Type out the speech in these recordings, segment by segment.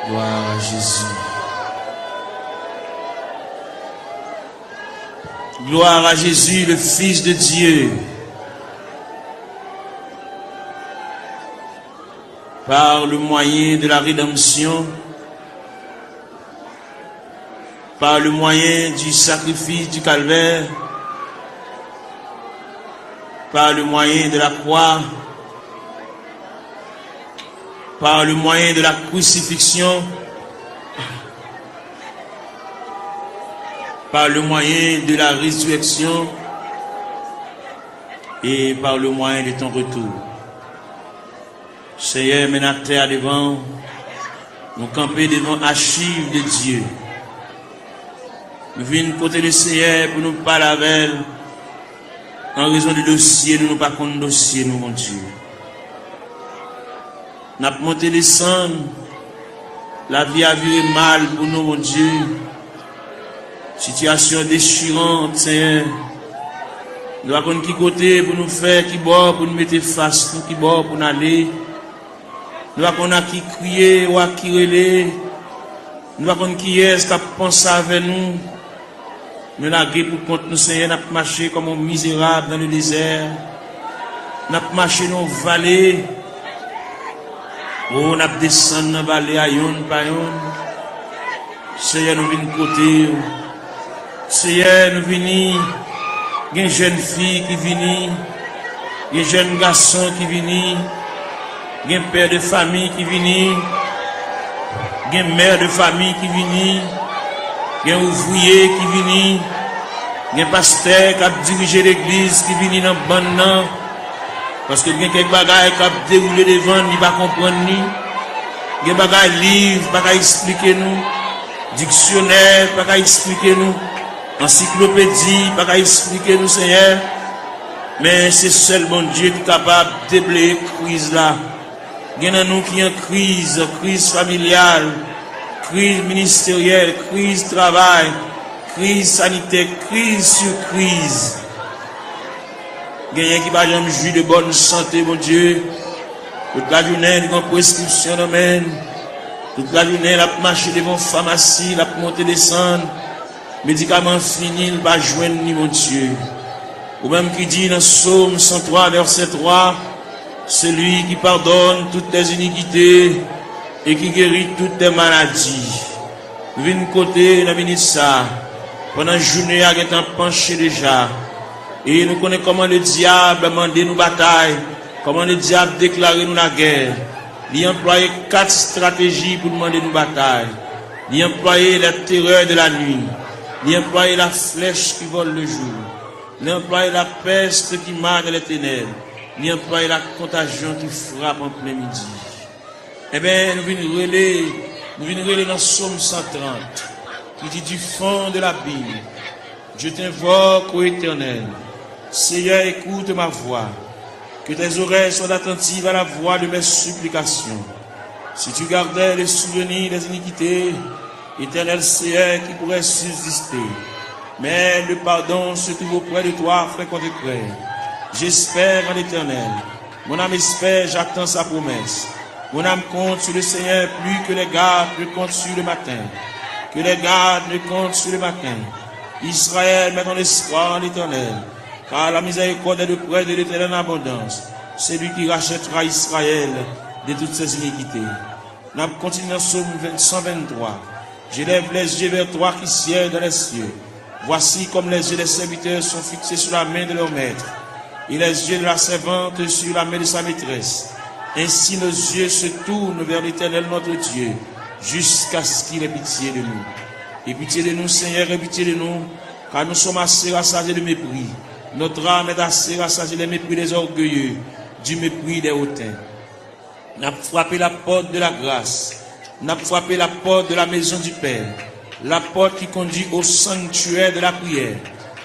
Gloire à Jésus. Gloire à Jésus, le Fils de Dieu. Par le moyen de la rédemption, par le moyen du sacrifice du calvaire, par le moyen de la croix, par le moyen de la crucifixion, par le moyen de la résurrection et par le moyen de ton retour. Seigneur, maintenant terre devant, nous camper devant l'archive de Dieu. Nous venons côté le Seigneur pour nous parler avec elle. En raison du dossier, nous ne pas contre dossier, nous, mon Dieu. Nous avons monté les cendres. La vie a viré mal pour nous, mon Dieu. Situation déchirante, Seigneur. Nous avons qui côté pour nous faire, qui bord pour nous mettre face, nous qui bord pour nous aller. Nous avons qui crier ou qui relais. Nous avons qui est-ce qui a pensé avec nous. Nous avons pour compte nous, Seigneur, nous avons marché comme un misérable dans le désert. Nous avons marché dans la vallée. Oh, nous avons descendu dans la vallée à yon par yon. Seigneur, nous venons côté. Seigneur, nous venons. Il y a une jeune fille qui vient. Il y a un jeune garçon qui vient. Il y a un père de famille qui vient. Il y a une mère de famille qui vient. Il y a un ouvrier qui vient. Il y a un pasteur qui a dirigé l'église qui vient dans le bon. Parce qu'il y a quelques bagages qui ont déroulé devant, il ne va pas comprendre. Il y a des bagages livres, il ne va pas expliquer nous. Dictionnaire, il ne va pas expliquer nous. Encyclopédie, il ne va pas expliquer nous, Seigneur. Mais c'est seul bon Dieu qui est capable de déblayer la crise là. Il y en a nous qui ont crise familiale, crise ministérielle, crise travail, crise sanitaire, crise sur crise. Il y a qui va jamais jouir de bonne santé, mon Dieu. Toute la journée, il y a une prescription d'homme. Toute la journée, il a marché devant la pharmacie, il a monté descendre. Médicaments finis, il va joindre ni mon Dieu. Ou même qui dit dans Psaume 103, verset 3, celui qui pardonne toutes les iniquités et qui guérit toutes les maladies. Nous venons côté, nous venons ça. Pendant la journée, il y a un penché déjà. Et nous connaissons comment le diable a demandé nous bataille, comment le diable a déclaré nous la guerre. Il a employé 4 stratégies pour demander nous bataille. Il a employé la terreur de la nuit. Il a employé la flèche qui vole le jour. Il a employé la peste qui marque les ténèbres. Il a employé la contagion qui frappe en plein midi. Eh bien, nous venons relayer dans Psaume 130, qui dit du fond de la Bible, je t'invoque, ô Éternel. Seigneur, écoute ma voix. Que tes oreilles soient attentives à la voix de mes supplications. Si tu gardais les souvenirs des iniquités, Éternel Seigneur, qui pourrait subsister. Mais le pardon se trouve auprès de toi, frère contre frère. J'espère en l'Éternel. Mon âme espère, j'attends sa promesse. Mon âme compte sur le Seigneur plus que les gardes ne comptent sur le matin. Que les gardes ne comptent sur le matin. Israël, met ton espoir en l'Éternel. Car la miséricorde est de près de l'Éternel en abondance. C'est lui qui rachètera Israël de toutes ses iniquités. Nous continuons Psaume 123. J'élève les yeux vers toi qui sièges dans les cieux. Voici comme les yeux des serviteurs sont fixés sur la main de leur maître, et les yeux de la servante sur la main de sa maîtresse. Ainsi nos yeux se tournent vers l'Éternel notre Dieu, jusqu'à ce qu'il ait pitié de nous. Et pitié de nous, Seigneur, et pitié de nous, car nous sommes assez rassasiés de mépris. Notre âme est assez rassasiée des mépris des orgueilleux, du mépris des hautains. Nous avons frappé la porte de la grâce. Nous avons frappé la porte de la maison du Père. La porte qui conduit au sanctuaire de la prière.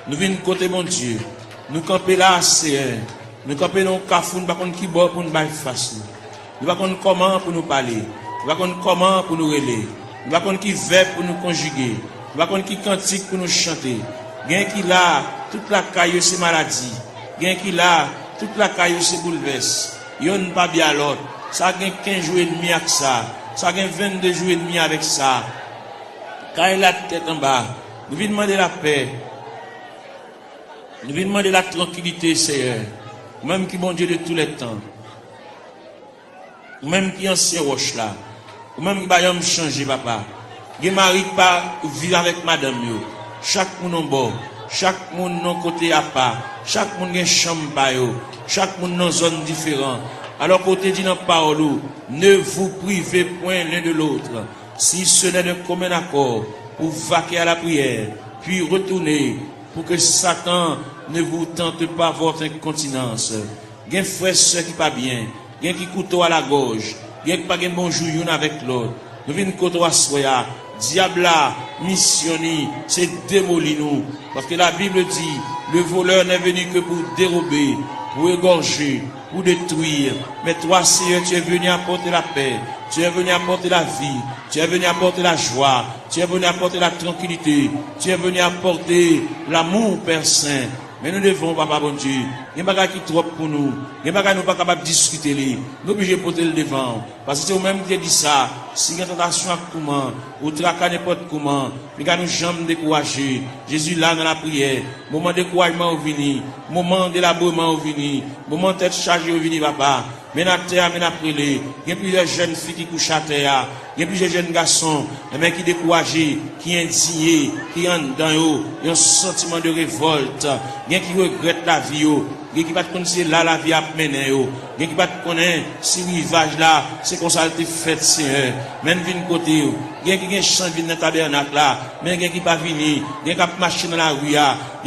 Nous venons côté mon Dieu. Nous camper là, Seigneur. Nous camper dans le cafou, nous ne savons pas qui bord pour nous battre face. Nous ne savons pas comment pour nous parler. Nous ne savons pas comment pour nous relayer. Nous ne savons pas qui verbe pour nous conjuguer. Nous ne savons pas qui cantique pour nous chanter. Gain qui là, toute la caille c'est maladie. Gain qui là, toute la caille c'est bouleverse. Yon pas bien l'autre. Ça gagne 15 jours et demi avec ça. ça gagne 22 jours et demi avec ça. Quand il a la tête en bas, nous venons demander la paix. Nous venons demander la tranquillité, Seigneur. Même qui bon Dieu de tous les temps. Même qui ancien roche là. Même qui va me changer, papa. Qui mari pas vivre avec madame yo. Chaque monde en bord. Chaque monde non côté à part. Chaque monde a une chambre pa yo. Chaque monde dans zone différente. Alors côté dit dans parole, ne vous privez point l'un de l'autre. Si ce n'est de commun accord, pour vaquer à la prière, puis retourner, pour que Satan ne vous tente pas votre incontinence. Gen frère soeur qui pas bien, gen qui couteau à la gorge, gen qui pas gen bonjour yon avec l'autre. Nous venons côté à soya, diable là, missionné, c'est démolir nous. Parce que la Bible dit, le voleur n'est venu que pour dérober, pour égorger, pour détruire. Mais toi, Seigneur, tu es venu apporter la paix, tu es venu apporter la vie, tu es venu apporter la joie, tu es venu apporter la tranquillité, tu es venu apporter l'amour, Père Saint. Mais nous devons, papa bon Dieu, il y a des choses qui sont trop pour nous, il y a des choses qui ne sont pas capables de discuter, nous sommes obligés de porter le devant. Parce que c'est vous-même qui dit ça, si il y a une tentation à comment, ou traquer n'importe comment, nous ne nous jamais décourager. Jésus là dans la prière, moment de découragement au vini, moment de labourement au vini, moment de tête chargée au vini, papa. Mais dans la terre, mais après il y a plusieurs jeunes filles qui couchent à terre, il y a plusieurs jeunes garçons, mais qui découragés, qui indignés, qui ont dans eux, il y a un sentiment de révolte, il y a qui regrettent la vie, il y a qui va te connaître là la vie à mener, il y a qui va te connaître si rivage là, c'est comme ça que tu fais, Seigneur. Même vine côté, il y a qui chante vine dans le tabernacle là, mais il y a qui pas venir, il y a qui marcher dans la rue, il y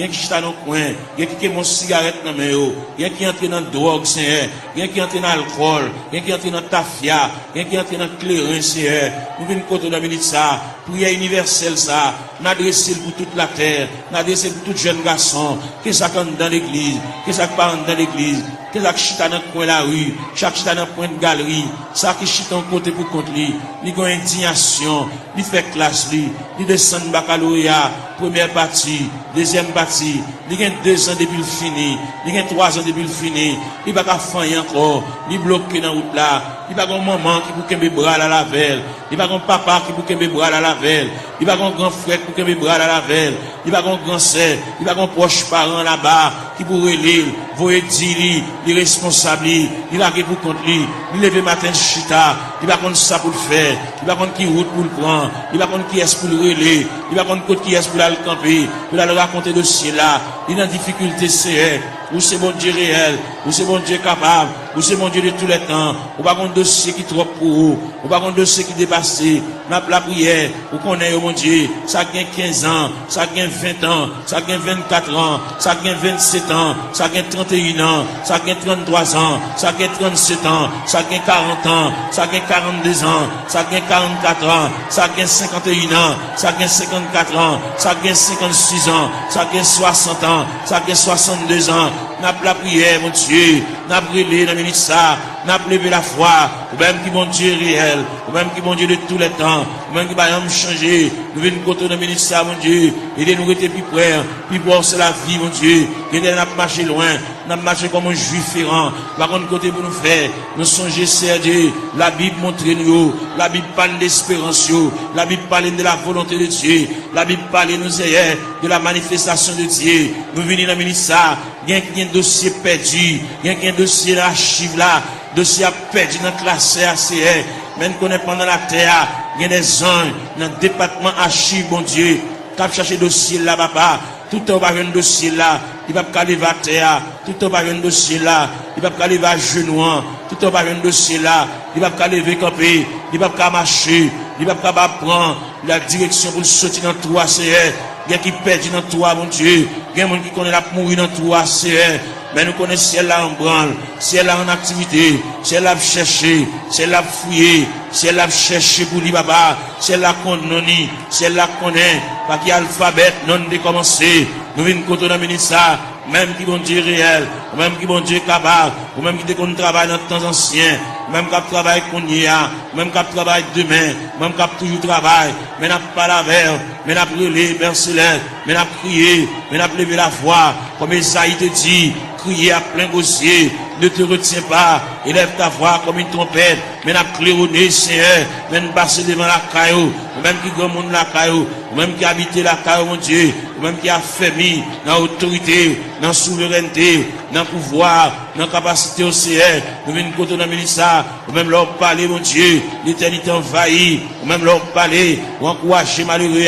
a qui chute dans le coin, il y a qui mon cigarette dans mes mains, il y a qui entre dans la drogue, Seigneur, il y a qui entre dans l'alcool, il y a qui entre dans tafia, il y a qui entre dans le clairin, Seigneur. Nous venons côté de la minute ça, prière universelle ça, n'adresser pour toute la terre, n'adresser pour tout jeune garçon, que ça compte dans l'église, que ça parle dans l'église, que ça chita dans le coin de la rue, chaque chita dans le point de galerie, ça qui chita en côté pour contre lui, il y a une indignation, il fait classe lui, il descend baccalauréat, première partie, deuxième partie, il y a 2 ans depuis le fini, il y a 3 ans depuis le fini, il va pas faire encore, il bloqué dans la route là, il va avoir un maman qui pour qu'un bras à la velle, il va avoir un papa qui pour qu'un bras à la velle, il va avoir un grand frère pour qu'un bras à la velle, il va avoir un grand sœur, il va avoir un proche parent là-bas qui pourrait lire, voyer dire, il est responsable, il a pour contre lui, il lève matin chita, il va contre ça pour le faire, il va contre qui route pour le prendre, il va contre qui est pour le relayer, il va contre qui est pour le camper, pour aller raconter le dossier là, il est en difficulté, c'est ou c'est bon Dieu réel, ou c'est bon Dieu capable, ou c'est bon Dieu de tous les temps, ou pas un dossier qui est trop pour vous, ou pas un dossier qui dépasse, n'a la prière, ou qu'on est, oh mon Dieu, ça gagne 15 ans, ça gagne 20 ans, ça gagne 24 ans, ça gagne 27 ans, ça gagne 31 ans, ça gagne 33 ans, ça gagne 37 ans, ça gagne 40 ans, ça gagne 42 ans, ça gagne 44 ans, ça gagne 51 ans, ça gagne 54 ans, ça gagne 56 ans, ça gagne 60 ans, ça gagne 62 ans, n'a la prière, mon Dieu, n'a brûlé dans le ministère, n'a levé la foi, ou même qui mon Dieu réel, ou même qui mon Dieu de tous les temps, ou même qui va me changer, nous venons côté dans le ministère, mon Dieu, et nous rester plus près, puis voir c'est la vie, mon Dieu, et nous marcher loin, nous marcher comme un juif errant, par contre côté pour nous faire, nous songer, c'est Dieu, la Bible montre nous, la Bible parle d'espérance, la Bible parle de la volonté de Dieu, la Bible parle nous hier de la manifestation de Dieu, nous venons dans le ministère, il y a un dossier perdu, il y a un dossier d'archive là, dossier perdu dans la classe ACR, même qu'on est pendant la terre, il y a des anges dans le département archive, bon Dieu, qui ont cherché dossier là, papa, tout en bas un dossier là, il va pas aller à terre, tout en bas un dossier là, il va pas aller à genoux, tout en bas un dossier là, il va pas lever camper, il va pas marcher, il va pas prendre la direction pour sortir dans 3 CR. Il y a qui perdent dans toi, mon Dieu. Il y a des gens qui connaissent la mourir dans toi, c'est. Mais nous connaissons ciel là en branle, ciel là en activité, ciel là chercher, ciel là fouiller, ciel là chercher pour lui, papa, ciel là connaît, ciel là connaît, pas qu'il y a alphabet non décommencé. Nous venons contre le ministère, même qui bon Dieu réel, ou même qui bon Dieu capable, ou même qui déconne travail dans le temps ancien, même qui travaille qu'on y a, même qui travaille demain, même qui toujours travail, mais n'a pas la verre, mais n'a brûlé, Père Céleste, mais n'a prié, mais n'a levé la voix, comme Esaïe te dit, crié à plein gosier. Ne te retiens pas. Élève ta voix comme une trompette. Mais n'a claironné, Seigneur. Mais nous passer devant la caillou. Même qui grand monde la caillou. Même qui habite la caillou, mon Dieu. Même qui a fermé dans l'autorité, dans la souveraineté, dans le pouvoir, dans la capacité au Seigneur. Nous venons côté dans le ministère. Même leur parler, mon Dieu. L'éternité envahie. Même leur parler. Ou encourager malheureux.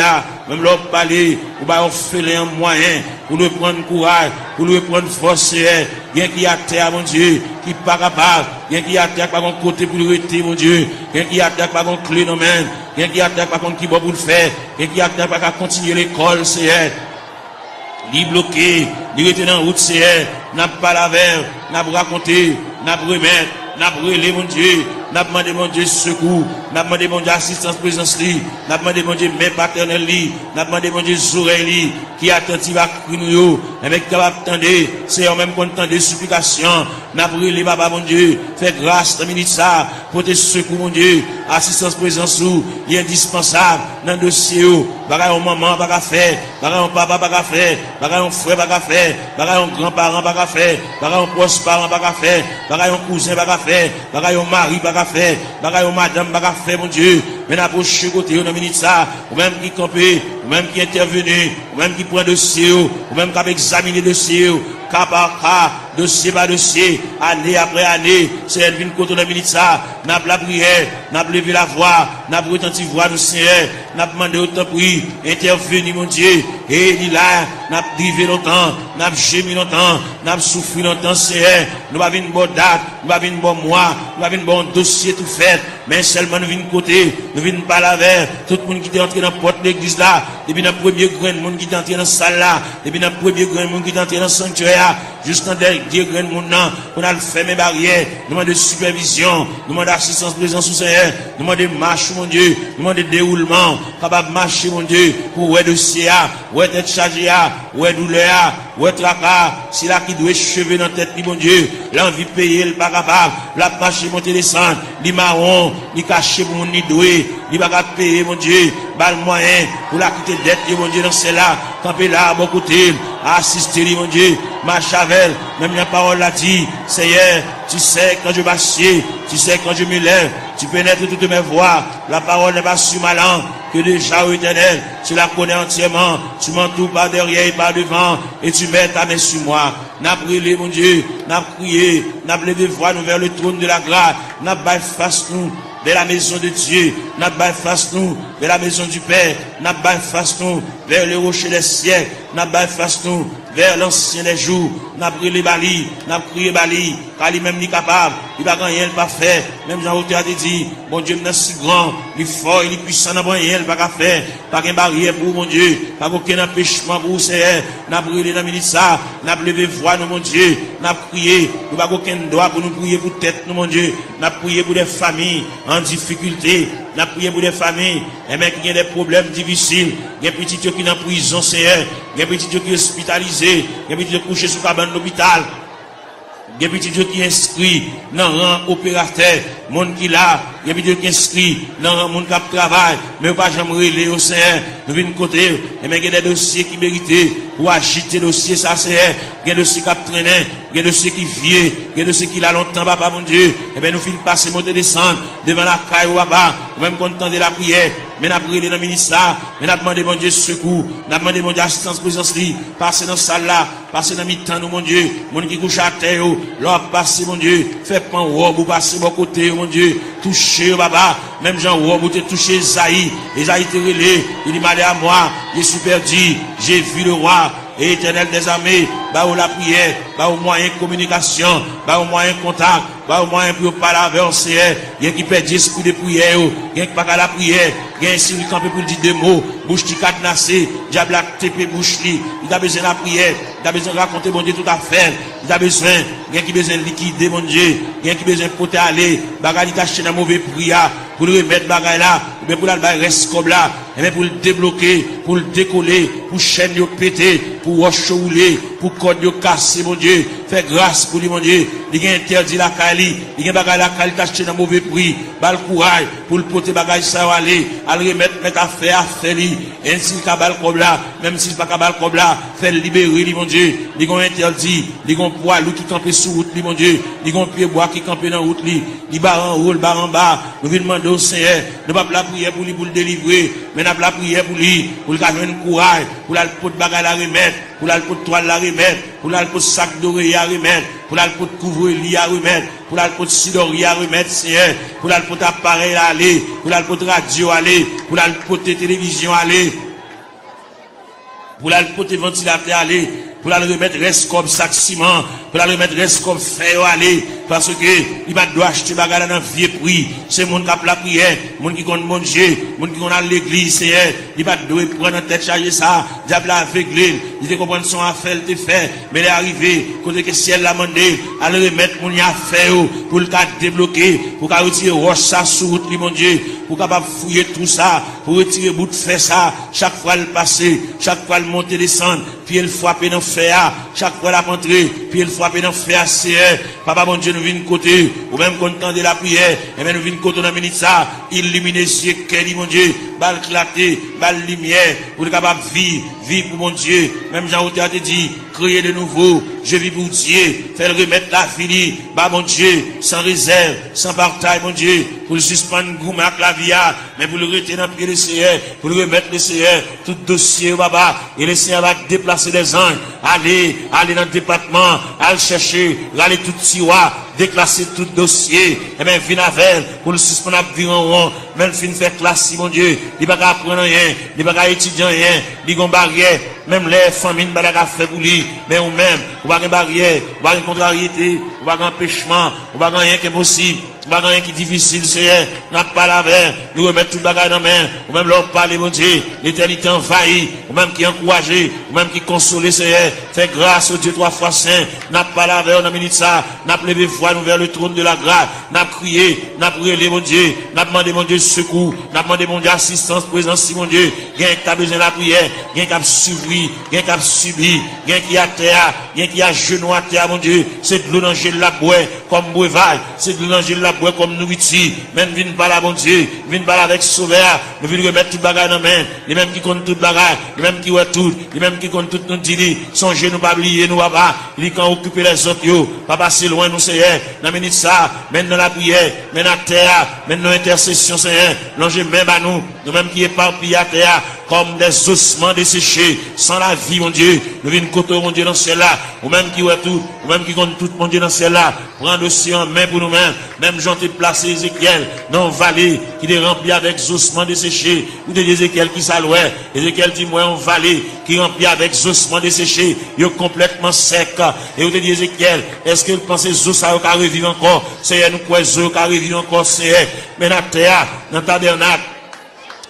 Même leur parler. Ou bah, on fait un moyen. Pour nous prendre courage. Pour nous prendre force, Seigneur. Bien qui a terre, mon Dieu. Qui pas capable. Bien qui a terre par mon côté pour le rester, mon Dieu. Bien qui a terre par mon clé, non, même. Bien qui a terre par contre qui va pour le faire. Bien qui a terre par continuer l'école, Seigneur. Li bloqué, li rete dans route, Seigneur. N'a pas la verre, n'a pas raconté, n'a pas remettre, n'a pas relé, mon Dieu. N'a pas demandé, mon Dieu, secours. N'a pas demandé, mon Dieu, assistance, présence, li. N'a pas demandé, mon Dieu, mère paternelle, li. N'a pas demandé, mon Dieu, oreilles, li. Qui attentive à nous, avec capable d'attendre, c'est en même content des supplications. N'a pas relé, papa, mon Dieu. Fais grâce, dans minute ça, pour tes secours, mon Dieu. Assistance, présence, ou, il est indispensable, dans le dossier, bagaille, on maman, pas qu'à faire, bagaille, on papa, pas qu'à faire, bagaille, on frère, pas qu'à faire, bagaille, on grand-parent, pas qu'à faire, bagaille, on proche-parent, pas qu'à faire, bagaille, on cousin, pas qu'à faire, bagaille, on mari, pas qu'à faire, bagaille, on madame, pas qu'à faire, mon Dieu. Mais n'approche côté, on a minute ça, ou même qui campé, ou même qui intervenu, ou même qui prend dossier, ou même qui a examiné dossier, cas par cas, dossier par dossier, année après année, c'est elle vient côté, on a minute ça, n'a pas la prière, n'a pas levé la voix, n'a pas retenti voix du Seigneur, n'a pas demandé autant prix, intervenu, mon Dieu, et il là, n'a pas drivé longtemps, n'a pas gémi longtemps, n'a pas souffert longtemps, Seigneur, nous pas une bonne date, nous pas une bonne mois, nous pas une bon dossier tout fait, mais seulement nous venons côté, nous venons pas la vers, tout le monde qui est entré dans la porte de l'église là, depuis le premier grain de monde qui est entré dans la salle là, depuis le premier grain de monde qui est entré dans le sanctuaire, jusqu'à dernier grain de monde là, on a fait mes barrières, nous demandons de supervision, nous demandons d'assistance présence au Seigneur, nous demandons de marche, mon Dieu, nous demandons de déroulement, capable de marcher, mon Dieu, pour ouais dossier, ouais tête chargée, ouais douleur, ouais tracas, c'est là qui doit cheveux dans la tête, mon Dieu, l'envie de payer, le pas capable, la marche monter descendre, les marrons, les cacher pour mon nid doué, il va pas payer, mon Dieu, bal moyen, pour la quitter dette, mon Dieu, dans celle-là, camper là, à bon côté, assister, mon Dieu, marche avec, même la parole l'a dit, Seigneur, tu sais quand je marche, tu sais quand je me lève, tu pénètres toutes mes voies, la parole n'est pas sur ma langue, que déjà au éternel, tu la connais entièrement, tu m'entoures par derrière et par devant, et tu mets ta main sur moi. N'a brûlé, mon Dieu, n'a prié, n'a levé voix nous vers le trône de la grâce, n'a pas face nous vers la maison de Dieu, n'a pas face nous vers la maison du Père, n'a pas face nous vers le rocher des siècles, n'a pas face nous vers l'ancien des jours, n'a brûlé Bali, n'a crié Bali, car lui-même n'est capable, il va rien pas faire, même Jean-Auteur a dit, mon Dieu, il est si grand, il est fort, il est puissant, n'a rien pas faire, pas qu'une barrière pour mon Dieu, pas aucun empêchement pour Seigneur, n'a brûlé dans minute ça, n'a levé voix, nous, mon Dieu, n'a prié, nous pas aucun droit pour nous prier pour tête, nous, mon Dieu, n'a prié pour des familles en difficulté, n'a prié pour des familles, et même qui ont des problèmes difficiles, il y a des petits qui sont en prison, Seigneur, il y a des petits qui sont hospitalisés, il y a des petits qui sont couchés sur cabane de l'hôpital, il y a des petits qui inscrits dans le rang opérateur, monde qui là, il y a des petits qui inscrits dans le rang monde qui travaille, mais pas jamais relais au Seigneur, nous venons côté, et même il y a des dossiers qui méritent pour agiter le dossier, ça c'est, il y a des dossiers qui traînent, il y a des dossiers qui viennent, il y a des dossiers qui là longtemps, papa mon Dieu, et bien nous finissons passer, monter, descendre, devant la caille ou papa, même content de la prière, mais nous avons prié dans le ministère, mais nous avons demandé mon Dieu secours, nous avons demandé mon Dieu assistance, présence, passer dans la salle là, passer dans le mi-temps, nous, mon Dieu, mon qui couche à terre, l'or passer, mon Dieu, fait pan robe ou passer mon côté, mon Dieu, toucher, papa, même Jean robe ou te toucher Esaïe te relé, il dit, malé à moi, j'ai super dit, j'ai vu le roi, et éternel des armées, bah où la prière, bah au moyen de communication, bah au moyen de contact, bah au moyen pour parler avec le Seigneur, il y a qui perd l'esprit de prière, il y a qui pas qu'à la prière, il y a un signe campé pour dire des mots, bouche qui cadenassée, diable a TP bouche li, il a besoin de la prière, il a besoin de raconter mon Dieu tout à fait, il a besoin, il y a qui besoin de liquider mon Dieu, il y a qui besoin de porter aller, bagarre il t'achète un mauvais prière, pour le remettre bagarre là, ou bien pour la reste comme là, et bien pour le débloquer, pour le décoller, pour chaîne yo péter, pour roche rouler, pour code yo casser mon Dieu, Fais grâce pour lui, mon Dieu. Il a interdit la Kali. Il a bagay la Kali t'acheter dans mauvais prix. Bal courage pour le porter bagay ça aller. À le remettre, mettre à faire lui. Ainsi qu'il a bal comme là. Même s'il pas bal comme là. Fait libérer lui, mon Dieu. Il a interdit. Il a un poids qui campe sur route, lui, mon Dieu. Il a un pied bois qui campe dans route, lui. Il barre en haut, il barre en bas. Nous venons demander au Seigneur. Nous pas la prière pour lui, pour le délivrer. Mais nous la prière pour lui. Pour le garder un courage. Pour la porter bagay la remettre. Pour la porter toile la remettre. Pour la porter sac d'oreille à remettre. Pour la porter couvre-lit à remettre. Pour la porter sidori à remettre, Seigneur. Pour la porter appareil à aller. Pour la porter radio à aller. Pour la porter télévision à aller. Pour la porter ventilateur à aller. Pour la remettre reste comme sac ciment. Pour la remettre reste comme fer à aller. Parce que, il va devoir acheter bagarre dans vieux prix. C'est mon qui a la prière. Mon qui compte manger. Mon qui compte à l'église, Seigneur. Il va devoir prendre en tête charger ça. Diable aveuglé. Il te comprend son affaire, il te fait. Mais il est arrivé. Côté que ciel l'a demandé. À le remettre mon affaire. Pour le cas débloquer. Pour qu'il retire roche ça sous route, mon Dieu. Pour capable fouiller tout ça. Pour retirer bout de fait ça. Chaque fois le passer. Chaque fois le monter, descendre. Puis il frappe dans le fer. Chaque fois la rentrer. Puis il frappe dans le fer, Seigneur. Papa, mon Dieu, nous venons côté, ou même content de la prière, et même nous venons côté dans minute ça, illuminer ce qu'est, mon Dieu, balle clarté, balle lumière, pour le capable vivre pour mon Dieu, même Jean-Auté a dit, créer de nouveau, je vis pour Dieu, faire remettre la fini, bah mon Dieu, sans réserve, sans partage, mon Dieu, pour le suspendre, gourmet avec la vie, mais pour le retenir dans le pied du Seigneur, pour le remettre le Seigneur, tout dossier, baba, et le Seigneur va déplacer des anges, aller dans le département, aller chercher, aller tout tiroir, déclasser tout dossier, et bien, venir avec, pour le suspendre à vivre en rond, même fin faire classe, mon Dieu, il va pas apprendre rien, il va pas étudier rien, il va barrière, même les familles, il va pas faire pour lui, mais ou même, ou pas une barrière, ou pas une contrariété, ou pas un empêchement, ou pas rien qui est possible. Pas rien qui est difficile, Seigneur. N'a pas la verre. Nous remettons tout le bagage dans la main. Ou même leur parler, mon Dieu. L'éternité envahie. Ou même qui encouragé. Ou même qui console, Seigneur. Fait grâce au Dieu 3 fois saint. N'a pas la verre, on a mis ça. N'a pas levé foi, nous vers le trône de la grâce. N'a crié. N'a prié, mon Dieu. N'a demandé, mon Dieu, secours. N'a demandé, mon Dieu, assistance, présence, mon Dieu. Gain qui a besoin de la prière. Gain qui a suivi. Gain qui a subi. Gain qui a terre. Gain qui a genou à terre, mon Dieu. C'est de l'eau dans la boue. Comme breuvage. C'est de l'eau dans la bois comme nourriture, même viens pas là, bon Dieu, viens pas là avec sauveur, mais viens remettre tout bagage dans main, les mêmes qui comptent tout bagage, les mêmes qui voient tout, les mêmes qui comptent tout nous dit, songez nous pas oublier nous papa, il quand occuper les autres yo, papa c'est loin nous Seigneur, dans minute ça, même dans la prière, même dans la terre, même dans l'intercession Seigneur, l'ange même à nous mêmes qui éparpillent à terre, comme des ossements desséchés, sans la vie mon Dieu, nous venons côté mon Dieu dans celle-là, ou même qui voient tout, ou même qui comptent tout mon Dieu dans celle-là, prendre aussi en main pour nous-mêmes, même Jean te placé Ézéchiel dans une vallée qui est remplie avec ossements desséchés, ou de Ézéchiel qui s'allouait, Ézéchiel dit moi en vallée qui est remplie avec ossements desséchés, il est complètement sec, et vous te dit Ézéchiel, est-ce que vous pensez que ça va revivre encore, Seigneur nous croyons que ça va revivre encore, Seigneur, mais dans la terre, dans le tabernacle,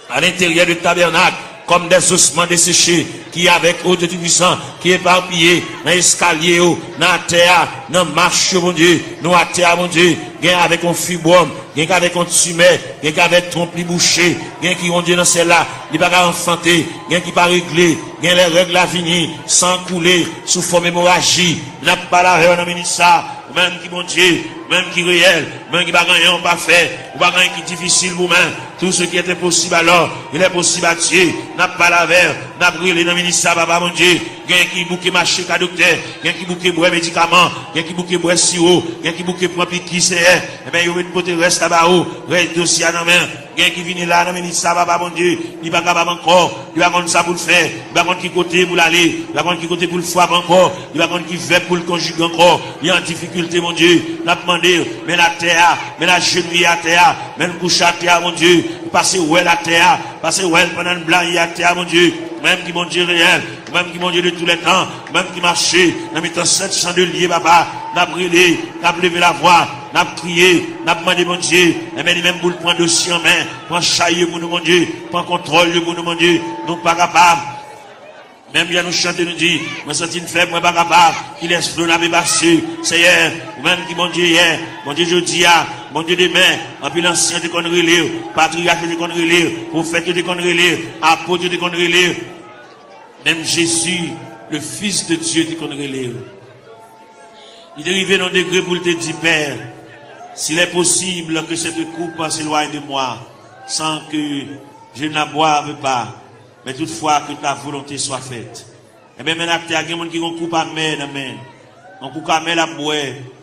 à l'intérieur du tabernacle, comme des ossements desséchés, qui avec eau de Tout-Puissant, qui est éparpillé, dans l'escalier, dans la terre, dans la marche, mon Dieu, dans la terre, mon Dieu, gain avec un fibrome, gain avec un tumeur, gain avec trompe bouché, gain qui, mon Dieu, dans celle-là, il va pas enfanter, gain qui pas réglé, gain les règles à venir, sans couler, sous forme hémorragie, n'a pas la règle dans le ministère, même qui, mon Dieu, même qui réel, même qui va rien pas fait, ou pas rien qui est difficile vous-même, tout ce qui est impossible alors, il est possible à Dieu, n'a pas la verre, n'a brûlé dans le ministère, papa mon Dieu, gain qui bouquet marché qu'à docteur, gain qui bouquet boire médicaments, gain qui bouquet boire sirop, gain qui bouquet prend piqui c'est, eh ben, il va te reste là-bas, reste dossier à la main, gain qui vient là dans le ministère, papa mon Dieu, il va capable encore, il va prendre ça pour le faire, il va prendre qui côté pour l'aller, il va prendre qui côté pour le frapper encore, il va prendre qui fait pour le conjuguer encore, il y a en difficulté, mon Dieu, n'a demandé, mais la terre, mais la genouille à terre, mais le couche à terre, mon Dieu, passer où est la terre, passer où est pendant le blanc à terre, mon Dieu, même qui mon Dieu réel, même qui mon Dieu de tous les temps, même qui marchait, dans mes temps 700 de liés, papa, n'a brûlé, n'a levé la voix, n'a crié, n'a demandé mon Dieu, et même pour le prendre dossier en main, prendre chailler pour nous, mon Dieu, prendre contrôle pour nous, mon Dieu, nous pas capables. Même bien nous chanter, nous dit, moi senti une faible, moi pas capable, qui laisse l'eau n'a pas passé, Seigneur, ou même qui mon Dieu hier, mon Dieu jeudi, mon Dieu demain, en plus l'ancien de qu'on relire, patriarche de qu'on relire, prophète de qu'on relire, apôtre de qu'on relire, même Jésus, le Fils de Dieu de qu'on relire. Il est arrivé dans un degré pour te dire, Père, s'il est possible que cette coupe s'éloigne de moi, sans que je ne la boive pas, mais toutefois que ta volonté soit faite. Et bien, maintenant, il y a des gens qui ont coupe à main, on coupe à main la boire,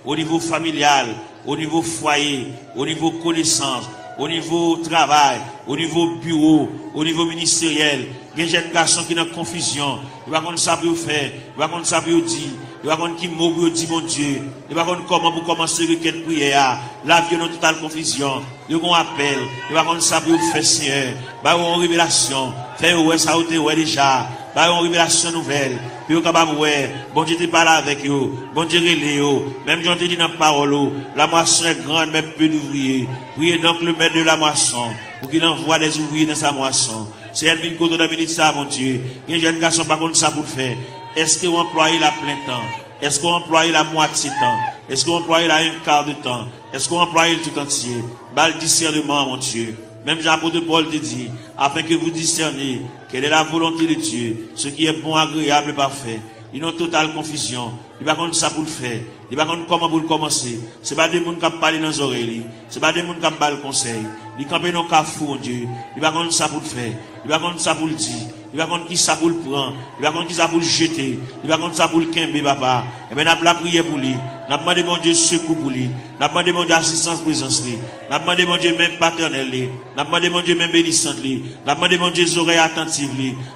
au niveau familial, au niveau foyer, au niveau connaissance, au niveau travail, au niveau bureau, au niveau ministériel. Il y a des jeunes garçons qui sont en confusion. Ils ne savent pas ça pour faire, ils ne savent pas ça pour dire, ils ne savent pas qui mot pour dire, mon Dieu. Ils ne savent pas comment pour commencer requête prière. La vie est en totale confusion. Ils ont un appel, ils ne savent pas ça pour faire, Seigneur. Ils ont une révélation. Faire ouais, ça a déjà. Ils ont une révélation nouvelle. Puis ils capable ouais, bon Dieu te parle avec eux, bon Dieu relève eux, même Dieu te dit dans la parole, la moisson est grande, mais peu d'ouvriers. Priez donc le maître de la moisson, pour qu'il envoie des ouvriers dans sa moisson. C'est elle qui côté de ça, mon Dieu. Il y a des jeunes garçons, par contre, ça pour faire. Est-ce qu'on emploie la plein temps? Est-ce qu'on emploie la moitié temps? Est-ce qu'on emploie la un quart de temps? Est-ce qu'on emploie le tout entier? Bal discernement, mon Dieu. Même Jean-Apôtre Paul te dit, afin que vous discerniez quelle est la volonté de Dieu, ce qui est bon, agréable et parfait. Ils ont totale confusion. Ils ne savent pas ça pour le faire. Ils ne savent pas comment pour le commencer. Ce n'est pas des gens qui parlent dans les oreilles. Ce n'est pas des gens qui parlent le conseil. Ils campent dans le cafou, mon Dieu. Ils ne savent pas ça pour le faire. Ils ne savent pas ça pour le dire. Ils ne savent pas qui ça pour le prendre. Ils ne savent pas qui ça pour le jeter. Ils ne savent pas ça pour le quimber, papa. Et bien, nous avons prié pour lui. Nous avons demandé, mon Dieu, secours pour lui. Nous avons demandé, mon Dieu, assistance, présence. Nous avons demandé, mon Dieu, même paternel. Nous avons demandé, mon Dieu, même bénissante. Nous avons demandé, mon Dieu, oreilles attentives.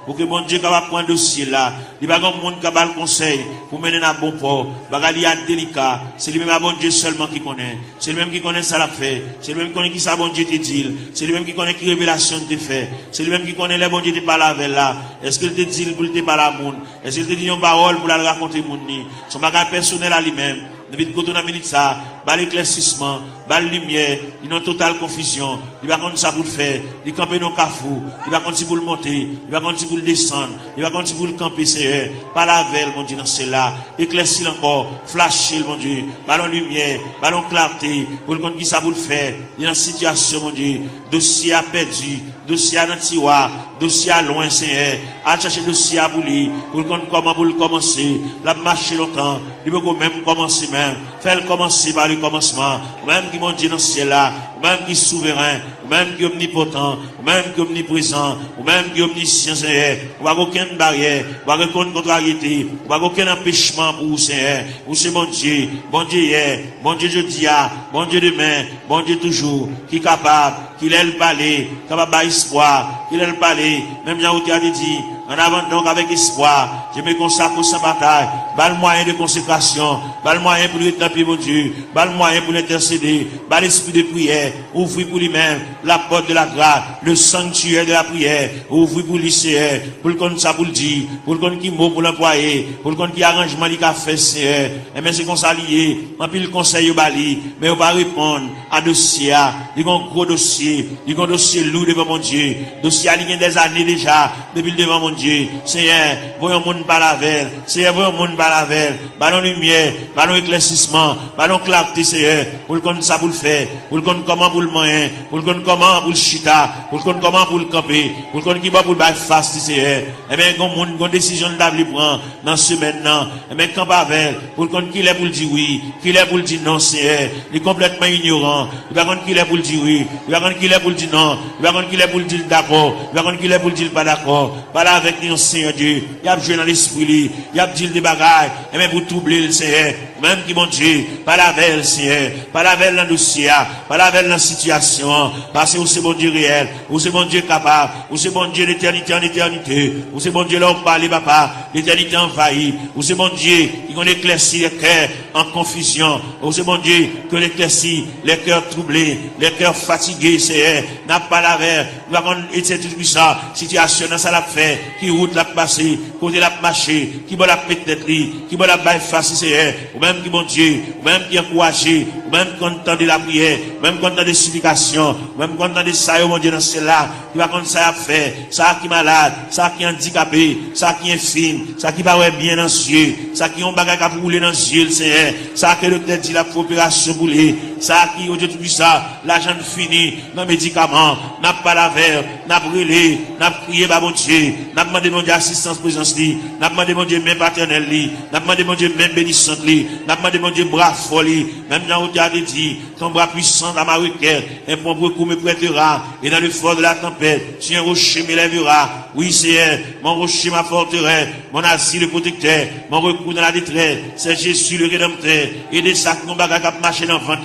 Pour que mon Dieu, capable prendre dossier là. Il n'y a pas de monde qui a le conseil pour mener à bon port. Il y a délicat. C'est lui-même, bon Dieu seulement qui connaît. C'est lui-même qui connaît ça la fait. C'est lui-même qui connaît qui ça, bon Dieu te dit. C'est lui-même qui connaît qui révélation te fait. C'est lui-même qui connaît les bon Dieu te parle avec là. Est-ce qu'il te dit pour te parler à monde? Est-ce qu'il te dit une parole pour la raconter monde? Son bagage personnel à lui-même. Depuis que on a mis ça, bas l'éclaircissement, bas la lumière, il y a une totale confusion. Il va compter ça pour le faire. Il camper dans le cafou. Il va compter pour le monter. Il va compter pour le descendre. Il va compter pour le camper, Seigneur. Pas la veille, mon Dieu, dans celle-là. Éclaircir encore. Flasher, mon Dieu. Ballon lumière. Ballon clarté. Pour le compte qui ça pour le faire. Il y a une situation, mon Dieu. Dossier à perdu. Dossier à tiroir. Dossier à loin, Seigneur. À chercher dossier à bouler. Pour le compte comment pour le commencer. La marcher longtemps. Il peut même commencer même. Faire commencer par le commencement. Même qui, mon Dieu, dans ce ciel-là. Même qui est souverain. Même qui est omnipotent. Même qui est omniprésent. Même qui est omniscient, Seigneur. On va aucune barrière. On va aucune contrariété. On va aucun empêchement pour vous, Seigneur. Vous, c'est mon Dieu. Bon Dieu hier. Bon Dieu jeudi. Bon Dieu demain. Bon Dieu toujours. Qui est capable. Qu'il ait le palais. Capable d'espoir. Qu'il ait le palais. Même Jean-Outi a dit. En avant donc avec espoir, je me consacre sans bataille. Bas le moyen de consécration, bas le moyen pour rétablir mon Dieu, bas le moyen pour l'intercéder, bas l'esprit de prière, ouvrir pour lui-même la porte de la grâce, le sanctuaire de la prière, ouvrir pour lui, Seigneur, pour le compte ça pour le dire, pour le compte qui mot pour l'employer, pour le compte qui arrangement du café, Seigneur. Et bien c'est qu'on s'allie, en plus le conseil au bali, mais on va répondre à dossier, il y a un gros dossier, il y a un dossier lourd devant mon Dieu, dossier il y a des années déjà, depuis devant mon Dieu, Seigneur, voyons mon balavel, Seigneur, voyons mon balavel, ballon lumière, ballon éclaircissement, ballon clarté, Seigneur, pour le compte ça pour le faire, pour le compte comment pour le moyen, pour le compte comment pour le chita, pour le compte comment pour le camper, pour le compte qui va pour le bail fast, Seigneur, et bien, une décision de l'avre prend dans ce maintenant, et bien, camp avec, pour le compte qu'il est pour le dire oui, qu'il est pour le dire non, Seigneur, il est complètement ignorant, il va compte qu'il est pour le dire oui, il va compte qu'il est pour le dire non, il va compte qu'il est pour le dire d'accord, il va compte qu'il est pour le dire pas d'accord, voilà avec nous, Seigneur Dieu, il y a joué dans l'esprit, il y a dit des bagailles, et même pour troubler le Seigneur, même qui mon Dieu, pas la veille, Seigneur, pas la veille dans le dossier, pas la veille dans la situation, parce que vous c'est bon Dieu réel, vous c'est bon Dieu capable, vous c'est bon Dieu d'éternité en éternité, vous c'est bon Dieu là où parle, papa, l'éternité envahie, vous c'est bon Dieu qui qu'on éclaircit les cœurs en confusion, vous c'est bon Dieu que l'éclaircit les cœurs troublés, les cœurs fatigués, Seigneur, n'a pas la veille, nous avons été tout ça, situation dans ça l'a fait, qui route l'a passé, côté l'a marché, qui va la peut-être qui va la baille face, Seigneur, ou même qui bon Dieu, ou même qui encouragé, ou même content de la prière, ou même content des supplications, ou même content de ça, mon Dieu, dans cela, qui va comme ça à faire, ça qui est malade, ça qui est handicapé, ça qui est fine, ça qui va bien dans les yeux, ça qui ont bagage à rouler dans les yeux, Seigneur, ça qui est le tête dit la opération boulée, ça qui, au Dieu tout ça, l'argent fini, dans les médicaments, n'a pas la verre, n'a brûlé, n'a prié, bah, mon Dieu, n'a demandé mon Dieu assistance présence, n'a demandé mon Dieu même paternel, n'a demandé mon Dieu même bénissante, n'a demandé mon Dieu bras folie, même dans où tu as dit, ton bras puissant dans ma requête, un bon recours me prêtera, et dans le fort de la tempête, si un rocher m'élèvera, oui Seigneur, mon rocher ma forteresse, mon asile protecteur, mon recours dans la détresse, c'est Jésus le Rédempteur, et des sacs, mon bagage qui marché dans le ventre,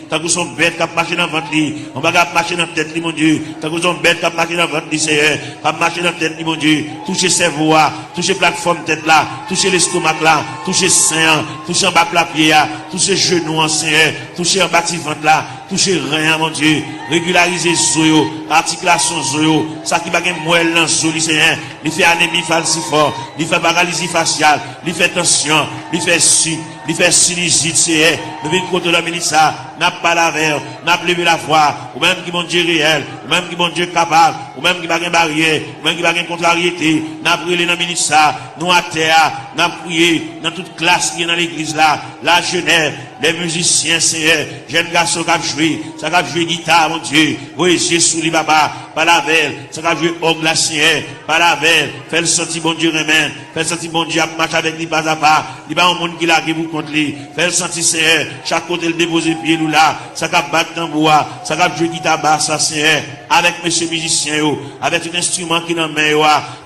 tant que son bête qui marché dans le ventre, mon bagage qui marché dans la tête, mon Dieu, tant que son bête qui marché dans le ventre, Seigneur, qui marché dans la tête, mon Dieu, toucher ses voix, toucher plateforme tête là, toucher l'estomac là, toucher sein, toucher en bas de la pied, toucher genoux en Seigneur, toucher en bas de ventre là, toucher rien, mon Dieu, régulariser zoyo, articulation zoyo, ça qui va gagner moelle dans zoli, Seigneur, il fait anémie falciforme, il fait paralysie faciale, il fait tension, il fait sinusite, Seigneur, nous venons contre la ministre, n'a pas la verre, n'a pas levé la foi, ou même qui mon Dieu réel, ou même qui mon Dieu capable, ou même qui va gagner barrière, ou même qui va gagner contrariété, n'a brûlé dans le ministre, nous à terre, n'a prié dans toute classe qui est dans l'église là, la jeunesse, les musiciens, Seigneur, jeunes garçons qui ont joué, ça qui ont joué guitare, mon Dieu, oui, Jésus, li baba, par la veille, ça qui ont joué orgue la Seigneur, par la veille, fait le sentir bon Dieu remède, fait le sentir bon Dieu à marcher avec lui pas à pas, il va un monde qui l'a pour contre lui, fait le sentir Seigneur, chaque côté le déposer pied nous là, ça qui a battre dans bois, ça qui a joué guitare basse, ça Seigneur, avec monsieur musicien, avec un instrument qui dans main,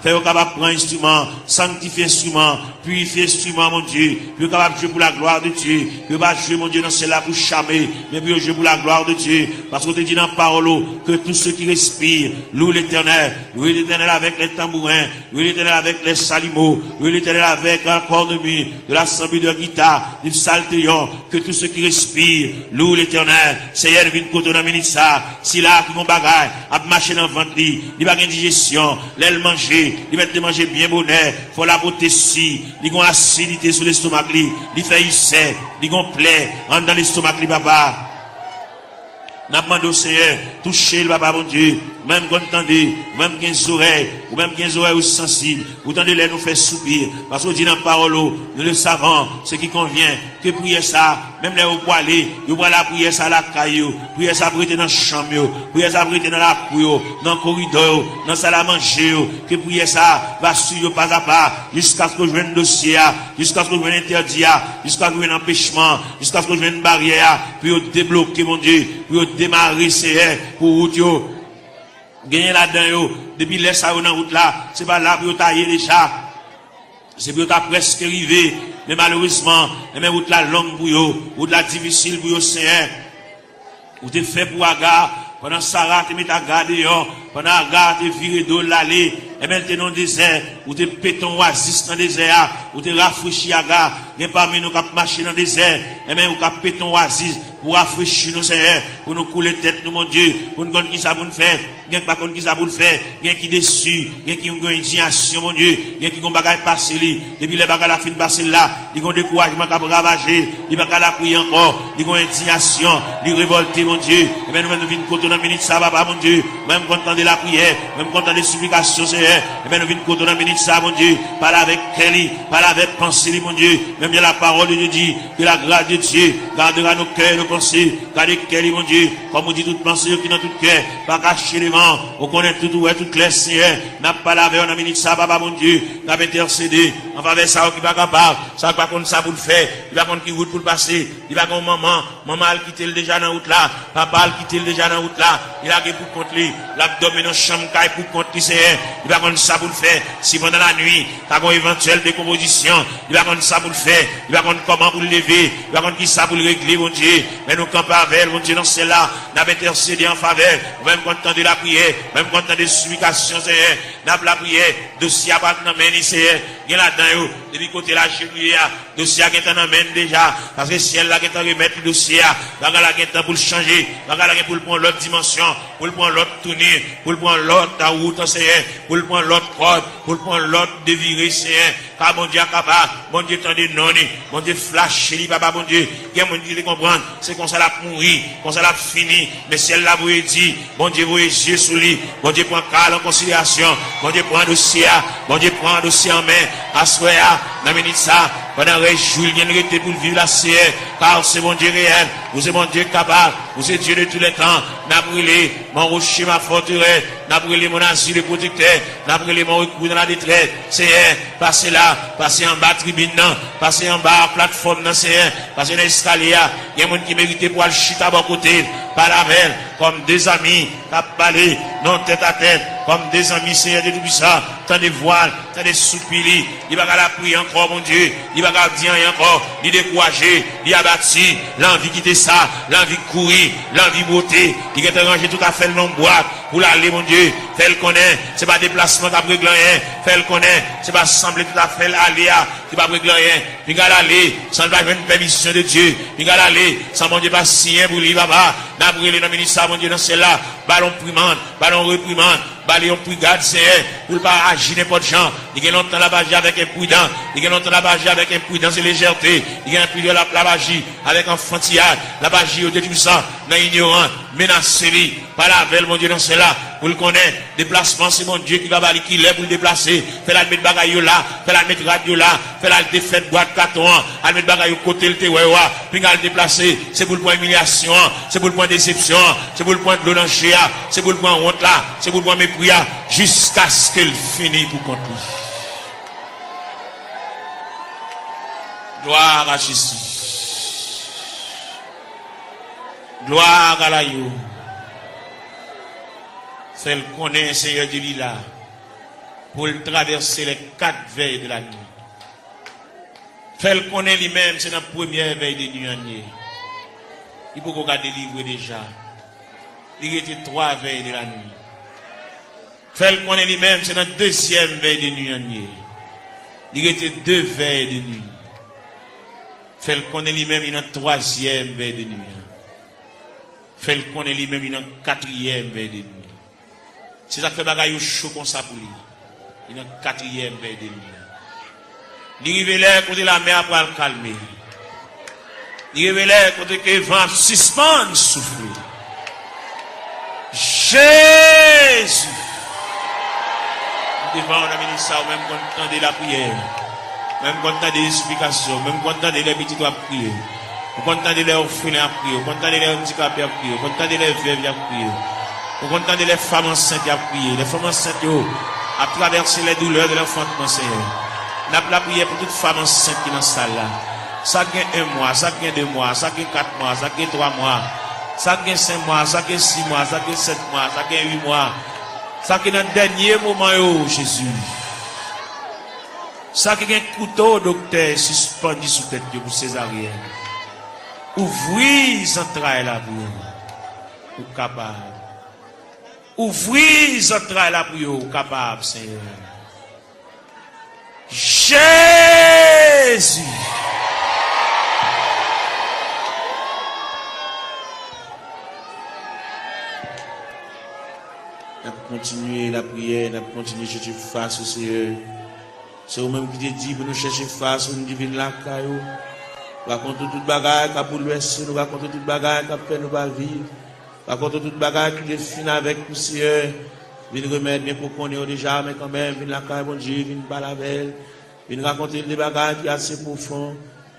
fait au capable prendre instrument, sanctifier instrument, purifier instrument, mon Dieu, puis capable jouer pour la gloire de Dieu, puis pas jouer, mon Dieu, dans celle-là pour charmer, mais puis jouer pour la gloire de Dieu, parce qu'on te dit dans la parole, que tous ceux qui respirent, louent l'éternel avec les tambourins, louent l'éternel avec les salimos, louent l'éternel avec un corps de nuit, de l'assemblée de guitare, du saltéon, que tous ceux qui respirent, louent l'éternel, Seigneur, vient côté dans ça, si là, qui vont bagaille, à marcher dans le ventre, il va une digestion, l'aile manger, il va te manger bien bonheur, faut la beauté si, il a acidité sur l'estomac, il fait sait, il a plaie, entre dans l'estomac, papa. N'a demandé au Seigneur, toucher le papa, mon Dieu, même quand entendez, même qui ont oreilles, ou même qui ont oreilles sensibles, vous entendez les nous faire soupir, parce qu'on dit dans la parole, nous le savons, ce qui convient, que prier ça, même les au poilé, vous voyez la prière ça la caillou, prier ça brûler dans le chambre, prier ça brûler dans la cour, dans le corridor, dans la salle à manger, que prier ça, va suivre pas à pas, jusqu'à ce que je vienne un dossier, jusqu'à ce que je vienne interdit, jusqu'à ce que je vienne un empêchement, jusqu'à ce que je vienne une barrière, puis débloquer, mon Dieu, puis démarrer, c'est pour route, gagner là-dedans, depuis laisse ça dans route là, c'est pas là pour tailler déjà, c'est pour presque arrivé, mais malheureusement, mais route là longue pour eux, route là difficile pour eux, c'est ou t'es fait pour Agar, pendant Sarah, tu mets ta garde dehors, pendant Agar, tu viré d'eau l'allée, et même t'es dans le désert, ou t'es péton oasis dans le désert, ou t'es rafraîchi Agar, et parmi nous qui marché dans le désert, et même ou qui péton oasis, pour rafraîchir nos Seigneur, pour nous couler tête, nous, mon Dieu, pour nous connaître qui ça pour nous faire, bien que pas qui ça pour nous faire, bien qui déçu, bien qui ont une indignation, mon Dieu, bien qui ont bagage passé li, depuis les bagages la fin passé là, ils ont découragement qui a ravager, ils ont la prier encore, ils ont indignation, ils révolté, mon Dieu, et bien nous venons côté dans minute ça, papa, mon Dieu, même quand on entend la prière, même quand on entend les supplications, Seigneur, et bien nous venons côté dans minute ça, mon Dieu, parle avec Kelly, parle avec pensée, mon Dieu, même bien la parole de Dieu dit, que la grâce de Dieu gardera nos cœurs, nos pensées, gardez Kelly, mon Dieu, comme on dit toute pensée qui dans tout cœur, pas cacher les vents, on connaît tout, ouais, tout clair, Seigneur, n'a pas lavé, on a minute ça, papa, mon Dieu, n'a pas intercédé, en faveur ça, qui va capable, ça va contre ça pour le faire, il va contre qui route pour le passer, il va contre maman a quitté déjà dans la route là, papa a quitté déjà dans la route là, il a pour contre lui, l'abdomen dans chambre pour contre lui, Seigneur, il va contre ça pour le faire, si pendant la nuit, t'as une éventuelle décomposition, il va contre ça pour le faire, il va contre comment pour le lever, il va contre qui ça pour le régler, mon Dieu, mais nous campons avec, mon Dieu, dans celle-là, n'a intercédé en faveur, même quand on de la prière, même quand on des supplications, Seigneur, n'a pas la prière, dossier à battre dans main, Seigneur, il y a là-dedans, depuis côté la chenille, dossier qui est en main déjà, parce que si elle là qui est en remettre le dossier, la là qui est pour le changer, la là pour le prendre l'autre dimension, pour le prendre l'autre tournure, pour le prendre l'autre route, Seigneur, pour le prendre l'autre code, pour le prendre l'autre déviré, Seigneur, car mon Dieu est capable, mon Dieu t'en dit non, mon Dieu flash, papa, mon Dieu, qui a mon Dieu de comprendre, c'est qu'on s'en a mourir, qu'on s'en a fini, mais si elle là vous dit, mon Dieu vous yeux sous lui, mon Dieu prend calme en considération, mon Dieu prend un dossier, mon Dieu prend un dossier en main, à soi, Dans la minute ça, pendant que Julien était pour vivre la CR, car c'est mon Dieu réel, vous êtes mon Dieu capable, vous êtes Dieu de tous les temps. N'a brûlé mon rocher, ma forteresse, n'a brûlé mon asile protecteur, n'a brûlé mon recours dans la détresse. Seigneur, passez là, passez en bas tribune, passez en bas plateforme, Seigneur, passez dans l'escalier. Il y a des gens qui méritent pour aller chita à bon côté, par la veille, comme des amis, qui parlé, non tête à tête, comme des amis, Seigneur de tout ça, tant de voiles, tant de soupirs, il va la prier encore, mon Dieu, il va dire encore, il décourager, il abattu, l'envie quitter ça, l'envie courir, l'envie beauté, il va ranger tout à fait le nom boîte, pour l'aller, mon Dieu, fait le connaître, c'est pas déplacement qui a régler rien, fait le connaître, c'est pas sembler tout à fait l'aléa, qui va régler rien, il va aller, sans pas une permission de Dieu, il va aller, sans mon Dieu pas signer pour lui, papa, n'a brûlé dans le ministère, mon Dieu, dans celle-là, ballon primande, ballon reprimande, ballon brigade, c'est pour pas agir n'importe gens, il y a longtemps la bagie avec imprudence, il y a longtemps la bagie avec imprudence et légèreté, il y a un peu de la bagie avec enfantillage, la bagie au détruit ça, dans l'ignorant, menacé, par la veille, mon Dieu, dans cela, pour le connaître, déplacement, c'est mon Dieu qui va balayer, qui l'est pour le déplacer, fait la mettre bagaille là, fait la mettre radio là, fait la défaite boîte 4 ans, à mettre bagaille côté le tewewa, puis le déplacer, c'est pour le point humiliation, c'est pour le point déception, c'est pour le point de l'onanger, c'est pour le point honte là, c'est pour le point mépris, jusqu'à ce qu'elle finisse pour compter. Gloire à Jésus. Gloire à l'Aïe. Celle qu'on est, Seigneur de l'Ila, pour le traverser les 4 veilles de la nuit. Celle qu'on est lui-même, c'est la première veille de nuit. Il faut qu'on délivre déjà. Il était 3 veilles de la nuit. Celle qu'on est lui-même, c'est la deuxième veille de nuit. Il était 2 veilles de nuit. Celle qu'on est lui-même, il y a une 3e veille de nuit. Celle qu'on est lui-même, il y a une 4e veille de nuit. Si ça fait bagaille chaud comme ça pour lui, il y a une 4e veille de nuit. Il révèle côté la mer pour le calmer. Il révèle côté que le vent suspend souffler. Jésus! Devant on a mis ça, même quand on entend la prière, même quand on entend des explications, même quand on entend les petits doigts prier, quand on entend les orphelins à prier, quand on entend les handicapés à prier, quand on entend les veuves à prier, quand on entend les femmes enceintes à prier, les femmes enceintes à traverser les douleurs de l'enfantement, Seigneur. N'a pas prié pour toute femme enceinte qui est dans cette salle là. Ça gagne 1 mois, ça gagne 2 mois, ça gagne 4 mois, ça gagne 3 mois, ça gagne 5 mois, ça gagne 6 mois, ça gagne 7 mois, ça gagne 8 mois. Ça qui est dans le dernier moment, Jésus. Ça qui est un couteau, docteur, suspendu sous tête pour césarienne. Ouvrez les entrailles là pour vous capable. Ouvrez les entrailles là pour vous capable, Seigneur. Jésus. N'a continuer la prière, n'a continuer chercher face au Seigneur. C'est vous-même qui te dit pour nous chercher face, nous divine la caillou. Nous racontons toute bagarre qui a bouleversé, nous racontons toute bagarre qui a fait nous pas vivre. Nous racontons toute bagarre qui est finie avec le Seigneur. Viens remettre bien pour qu'on ait déjà, mais quand même, viens la caille, bon Dieu, viens pas la belle. Viens raconter des bagarres qui sont assez profondes.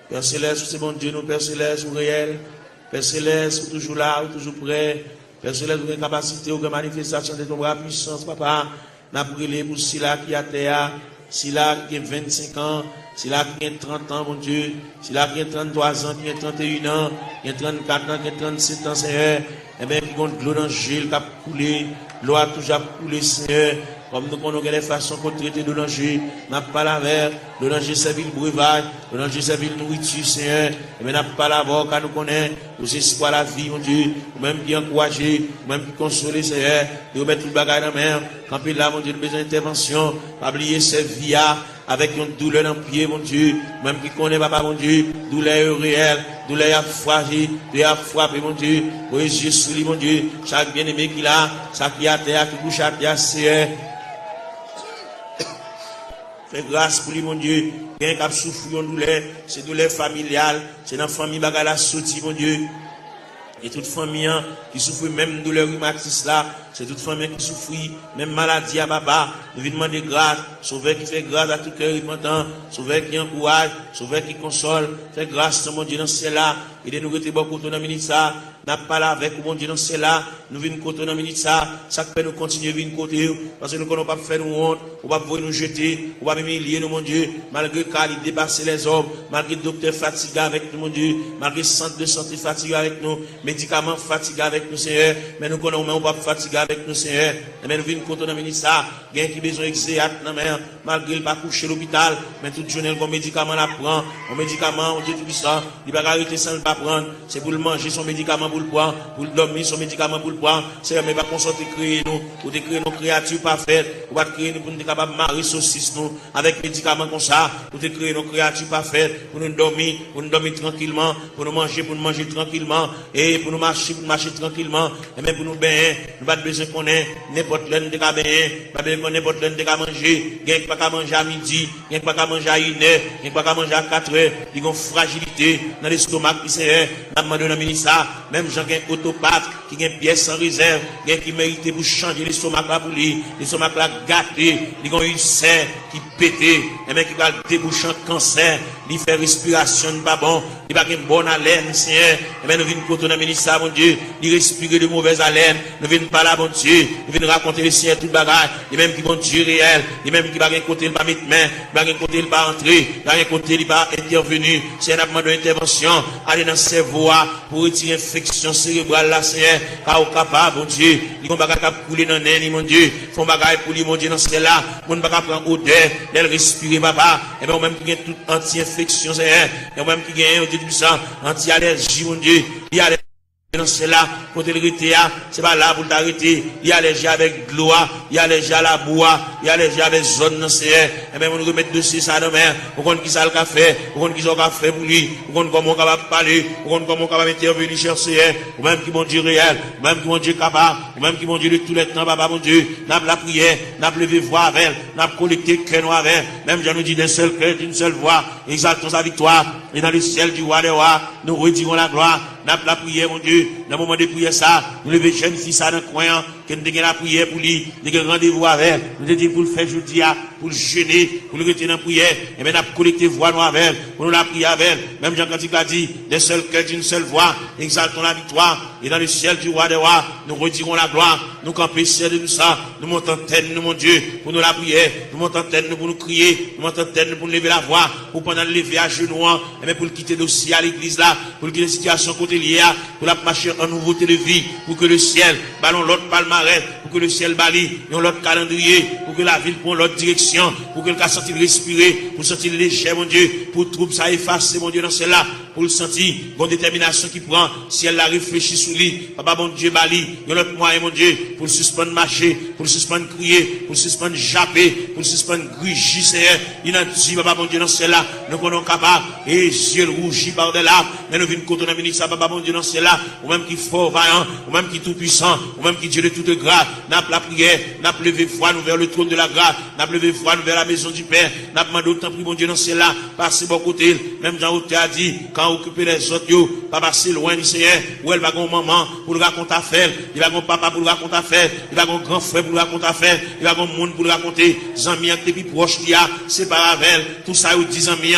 Père Céleste, c'est bon Dieu, nous, Père Céleste, ou réel. Père Céleste, toujours là, toujours prêt. Père Céleste, vous avez capacité, vous avez manifestation de ton bras puissance, papa. N'a brûlé pour Sila qui a terre, Sila qui a 25 ans, Sila qui a 30 ans, mon Dieu, Sila qui a 33 ans, qui a 31 ans, qui a 34 ans, qui a 37 ans, Seigneur. Eh bien, qui compte l'eau dans le gel, qui a coulé, l'eau a toujours coulé, Seigneur. Comme nous connaissons les façons qu'on traite de danger, n'a pas la mer, le danger c'est ville breuvage, le danger c'est ville nourriture, Seigneur. Et bien, n'a pas la voix, car nous connaissons, nous espoir la vie, mon Dieu, ou même qui encourager, ou même qui consoler, Seigneur, de remettre tout le bagage dans la mer, quand il là, mon Dieu, nous besoin d'intervention, pas oublier cette vie avec une douleur dans le pied, mon Dieu, même qui connaît, papa, mon Dieu, douleur réelle, douleur à frappé, douleur à frapper, mon Dieu, pour les yeux sous lui, mon Dieu, chaque bien-aimé qu'il a, chaque qui a terre, qui couche à terre, Seigneur. Fais grâce pour lui, mon Dieu. Bien qu'il souffre de douleur, c'est douleur familiale, c'est dans la famille bagala sorti, mon Dieu. Et toute famille qui souffre même douleur rhumatisme là, c'est toute famille qui souffre même maladie à papa. Nous venons demander grâce, sauveur qui fait grâce à tout cœur repentant, sauveur qui encourage, sauveur qui console, fait grâce à mon Dieu dans ce là. Et nous rester beaucoup dans la minute ça, n'a pas là avec mon Dieu dans ce là. Nous venons côté dans la minute ça, ça fait nous continuer à venir côté parce que nous ne pouvons pas faire nous honte, on va pas nous jeter, on va humilier nous mon Dieu, malgré qu'il dépasse les hommes, malgré le docteur fatigué avec nous mon Dieu, malgré le centre de santé fatigué avec nous, médicaments fatigués avec nous Seigneur, mais nous connaissons pas fatigué avec nous Seigneur, mais nous venons côté dans la minute ça, gain qui besoin exéat dans mer, malgré il pas coucher à l'hôpital, mais toute journée comme médicament la prend, un médicament on dit tout ça, il va arrêter sans le pas prendre, c'est pour le manger son médicament pour le prendre, pour dormir son médicament pour le prendre, c'est mais pas consulter créer nous, pour créer nos créatures parfaites, pour créer nous pour nous capable de marier saucisse nous avec médicaments comme ça, pour créer nos créatures parfaites, pour nous dormir tranquillement, pour nous manger tranquillement, et pour nous marcher tranquillement, et même pour nous baigner, nous pas besoin qu'on ait n'importe l'un de baigner, pas besoin qu'on ait n'importe l'un de manger, il n'y a pas qu'à manger à midi, il n'y a pas qu'à manger à 1h, il n'y a pas qu'à manger à 4h, il y a une fragilité dans l'estomac qui c'est, n'a demandé dans le ministère, même gens qui ont autopathe, qui ont une pièce sans réserve, qui méritent pour changer l'estomac là pour lui, l'estomac là gâté, il y a une serre qui pété, et même qui va déboucher un cancer, il fait respiration pas bon, il va avoir une bonne haleine, Seigneur, et même nous venons côté dans le ministère, mon Dieu, il respire de mauvaise haleine, nous venons pas là, mon Dieu, nous venons raconter le Seigneur tout bagage, et même qui vont Dieu réel, et même qui va rien côté, il va mettre main, il va rien côté, il va entrer, il va rien côté, il va intervenir, c'est un demande d'intervention, aller dans le cerveau pour retirer l'infection cérébrale là, Seigneur, car au capable, mon Dieu, il va pas couler dans le mon Dieu, font bagage pour lui, mon Dieu, dans ce là, mon va pas prendre odeur, elle respirer, papa, et bien, même qui gagne toute anti-infection, Seigneur, et même qui gagne, on dit tout ça, anti-allergie, mon Dieu, il y a dans cela, côté le c'est pas là pour t'arrêter. Il y a allergie avec de l'eau, il y a allergie à la boue, il y a allergie avec zone dans ce et même on remet dessus ça demain. On compte qui ça le café, on compte qui ça le café pour lui, on compte comment on va parler, on compte comment on va intervenir chercher, ou même qui mon Dieu réel, ou même qui mon Dieu capable, ou même qui mon Dieu de tous les temps, papa mon Dieu, n'a la prière, n'a levé voix avec, n'a collecté cœur noir avec, même je nous dis d'un seul cœur, d'une seule voix, exaltons sa victoire, et dans le ciel du roi des rois, nous redirons la gloire, n'a la prière, mon Dieu, dans le moment de prière ça, nous lever jeune fille ça dans le coin, que nous avons la prière pour lui, nous avons rendez-vous avec, nous avons dit pour le faire jeudi, pour le jeûner, pour le retirer dans la prière, et bien nous avons collecté voix nous avec, pour nous la prier avec, même Jean Cantique l'a dit, d'un seul cœur, d'une seule voix, exaltons la victoire, et dans le ciel du roi des rois, nous redirons la gloire, nous campons ciel de tout ça, nous montons tête, nous mon Dieu, pour nous la prière, nous montons tête, nous pour nous crier, nous montons tête, nous pour nous lever la voix, pour pendant le lever à genoux, et bien pour le quitter dossier à l'église là, pour le quitter la situation côté liée, pour la marcher en nouveauté de vie, pour que le ciel ballon l'autre palmarès, pour que le ciel bali l'autre calendrier, pour que la ville prenne l'autre direction, pour que le cas sentir respirer, pour sentir léger, mon Dieu, pour trouble ça effacer, mon Dieu, dans cela, pour le sentir, bonne détermination qui prend, si elle la réfléchit sous lui, papa, mon Dieu, bali, l'autre moyen, mon Dieu, pour le suspendre marcher, pour le suspendre crier, pour le suspendre japper, pour le suspendre grugir, Seigneur, il a dit, papa, mon Dieu, dans cela, nous connaissons capable, et ciel rougit par de larmes, mais nous venons contre la ministre, papa, mon Dieu, dans cela, ou même qui fort, vaillant, ou même qui tout puissant, ou même qui Dieu de toute grâce, n'a pas la prière, n'a pas levé foi, nous vers le trône de la grâce, n'a pas levé foi, nous vers la maison du Père, n'a pas demandé autant, mon Dieu, dans cela, passez bon côté, même Jean Hauté a dit, quand occuper les autres, pas passer loin du Seigneur, où elle va avoir maman pour le raconter affaire, il va avoir papa pour le raconter affaire, il va avoir grand frère pour le raconter affaire, il va avoir monde pour le raconter, Zami qui depuis proche, il a séparé avec tout ça, il dit Zami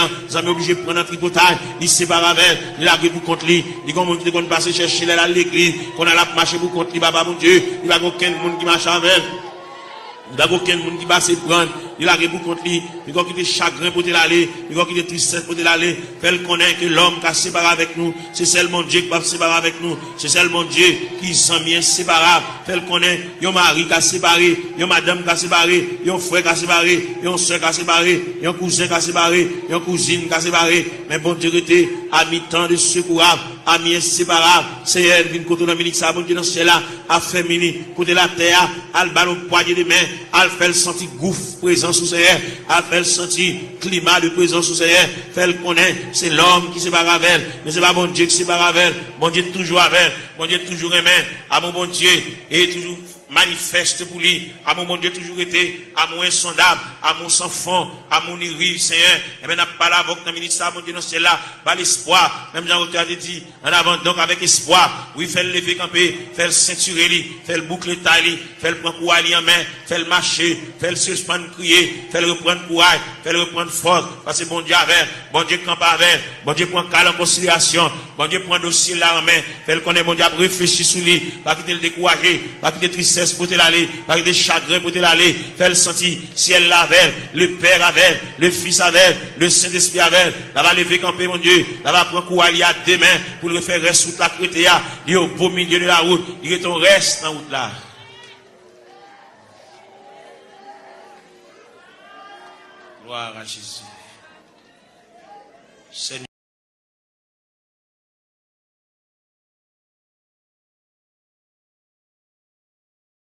obligé de prendre un tripotage, il sépare avec il a pour contre lui, il va avoir qu'on passe chercher à l'église, qu'on a la marché pour contre lui, papa mon Dieu, il va avoir aucun monde qui marche avec. Il n'y a aucun monde qui va se prendre. Il a pour contre lui. Il va quitter chagrin pour l'aller. Il va quitter tristesse pour l'aller. Fait connaître que l'homme qui a séparé avec nous, c'est seulement Dieu qui va séparer avec nous. C'est seulement Dieu qui s'en vient séparable. Fait connaître, il y a un mari qui a séparé, il y a une madame qui a séparé, il y a un frère qui a séparé, il y a une soeur qui a séparé, il y a un cousin qui a séparé, il y a une cousine qui a séparé. Mais bon Dieu était à mi-temps de secourable, ami inséparable. C'est elle qui côté dans le ministère, bon Dieu dans ce là, a fait mini, côté la terre, al ballon poignée de main, al fait le sentir gouffre présent sous ses airs, al fait le sentir climat de présence sous ses airs, fait le connaître, c'est l'homme qui sépare avec elle, mais c'est pas bon Dieu qui sépare avec elle, bon Dieu toujours avec elle, bon Dieu toujours aimé, à mon bon Dieu, et toujours manifeste pour lui. Amour, mon Dieu, toujours été, amour insondable, amour sans fond, amour riche, Seigneur. Et bien, n'a pas la voix dans le ministère, mon Dieu, non, c'est là, pas l'espoir. Même Jean-Claude a dit, en avant, donc avec espoir, oui, fait le lever camper, fait le ceinturer, fait le boucler taille, fait le prendre courage en main, fait le marcher, fait le suspendre crier, fait le reprendre courage, fait le reprendre force, parce que bon Dieu avec, bon Dieu campe avec, bon Dieu prend calme en considération, bon Dieu prend dossier là en main, fait le connaître, bon Dieu réfléchir sur lui, pas quitter le décourager, pas quitter tristesse pour te l'aller, pas quitter chagrin pour te l'aller, fait le sentir, ciel avec, le Père avec, le Fils avec, le Saint-Esprit avec, là va lever camper mon Dieu, là va prendre courage à demain pour le faire rester sous la crétéa, il est au beau milieu de la route, il est ton reste en route là. Gloire à Jésus. Seigneur.